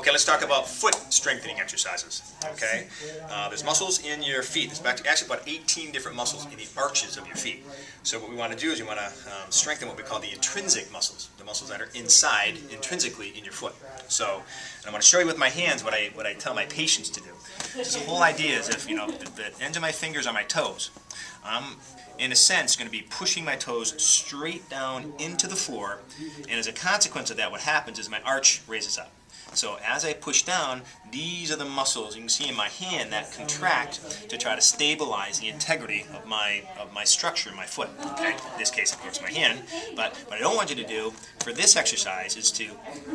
Okay, let's talk about foot strengthening exercises. Okay, there's muscles in your feet. There's actually about 18 different muscles in the arches of your feet. So what we want to do is we want to strengthen what we call the intrinsic muscles, the muscles that are inside, intrinsically in your foot. So, and I want to show you with my hands what I tell my patients to do. So the whole idea is if the ends of my fingers are my toes, I'm in a sense going to be pushing my toes straight down into the floor, and as a consequence of that, what happens is my arch raises up. So as I push down, these are the muscles you can see in my hand that contract to try to stabilize the integrity of my structure in my foot. Okay, in this case, of course, my hand. But what I don't want you to do for this exercise is to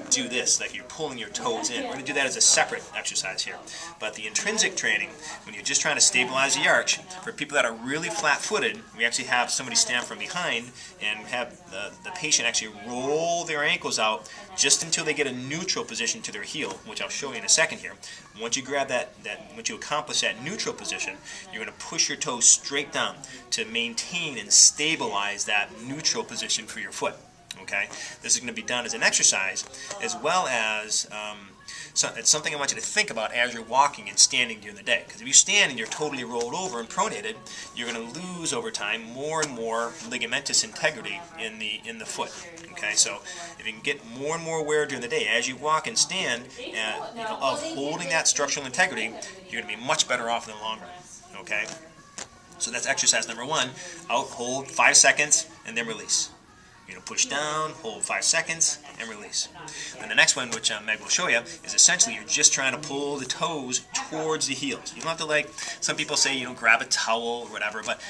do this, like you're pulling your toes in. We're going to do that as a separate exercise here. But the intrinsic training, when you're just trying to stabilize the arch, for people that are really flat-footed, we actually have somebody stand from behind and have the patient actually roll their ankles out just until they get a neutral position to their heel, which I'll show you in a second here. Once you grab once you accomplish that neutral position, you're going to push your toes straight down to maintain and stabilize that neutral position for your foot. Okay, this is going to be done as an exercise, as well as it's something I want you to think about as you're walking and standing during the day. Because if you stand and you're totally rolled over and pronated, you're going to lose over time more and more ligamentous integrity in the foot. Okay, so if you can get more and more wear during the day as you walk and stand, of holding that structural integrity, you're going to be much better off in the long run. Okay, so that's exercise number one. Out, hold 5 seconds, and then release. You're going to push down, hold 5 seconds, and release. Then the next one, which Meg will show you, is essentially you're just trying to pull the toes towards the heels. You don't have to, like some people say, grab a towel or whatever, but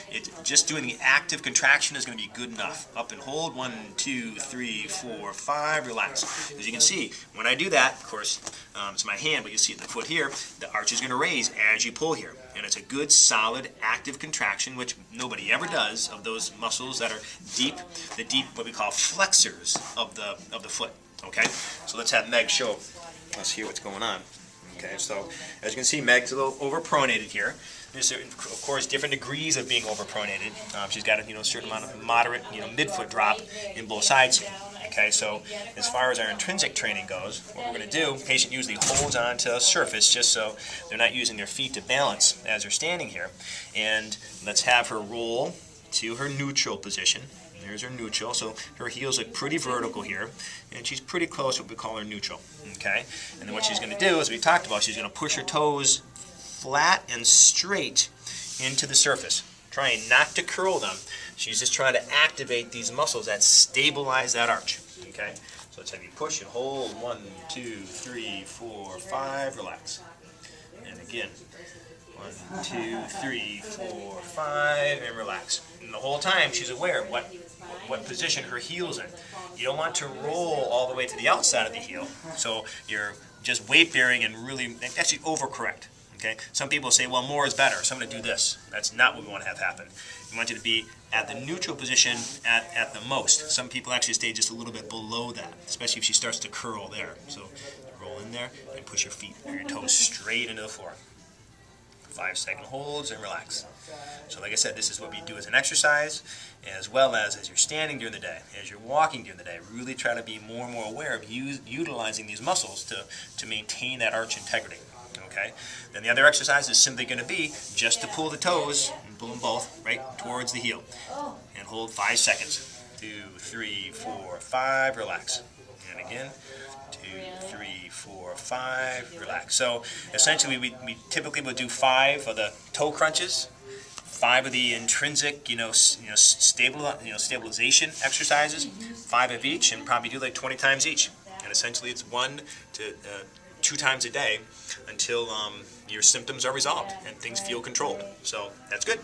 just doing the active contraction is going to be good enough. Up and hold, 1, 2, 3, 4, 5, relax. As you can see, when I do that, of course, it's my hand, but you see it in the foot here, the arch is going to raise as you pull here. And it's a good, solid, active contraction, which nobody ever does, of those muscles that are deep, what we call flexors of the foot. Okay, so let's have Meg show us here what's going on. Okay, so as you can see, Meg's a little overpronated here. There's, of course, different degrees of being overpronated. She's got a certain amount of moderate, midfoot drop in both sides here. Okay, so as far as our intrinsic training goes, what we're going to do, the patient usually holds onto a surface just so they're not using their feet to balance as they're standing here. And let's have her roll to her neutral position. There's her neutral, so her heels look pretty vertical here, and she's pretty close to what we call her neutral. Okay, and then what she's going to do, as we talked about, she's going to push her toes flat and straight into the surface, trying not to curl them. She's just trying to activate these muscles that stabilize that arch. Okay, so let's have you push and hold. 1, 2, 3, 4, 5, relax. And again, 1, 2, 3, 4, 5, and relax. And the whole time she's aware of what position her heel's in. You don't want to roll all the way to the outside of the heel, so you're just weight bearing and really actually overcorrect. Okay? Some people say, well, more is better, so I'm going to do this. That's not what we want to have happen. We want you to be at the neutral position at the most. Some people actually stay just a little bit below that, especially if she starts to curl there. So roll in there and push your feet or your toes straight into the floor. 5-second holds and relax. So like I said, this is what we do as an exercise, as well as you're standing during the day, as you're walking during the day. Really try to be more and more aware of utilizing these muscles to maintain that arch integrity. Okay. Then the other exercise is simply going to be just to pull the toes and pull them both right towards the heel, and hold 5 seconds. 2, 3, 4, 5. Relax. And again. 2, 3, 4, 5. Relax. So essentially, we typically would do 5 of the toe crunches, 5 of the intrinsic, stabilization exercises, 5 of each, and probably do like 20 times each. And essentially, it's 1 to 2 times a day until your symptoms are resolved and things feel controlled. So that's good.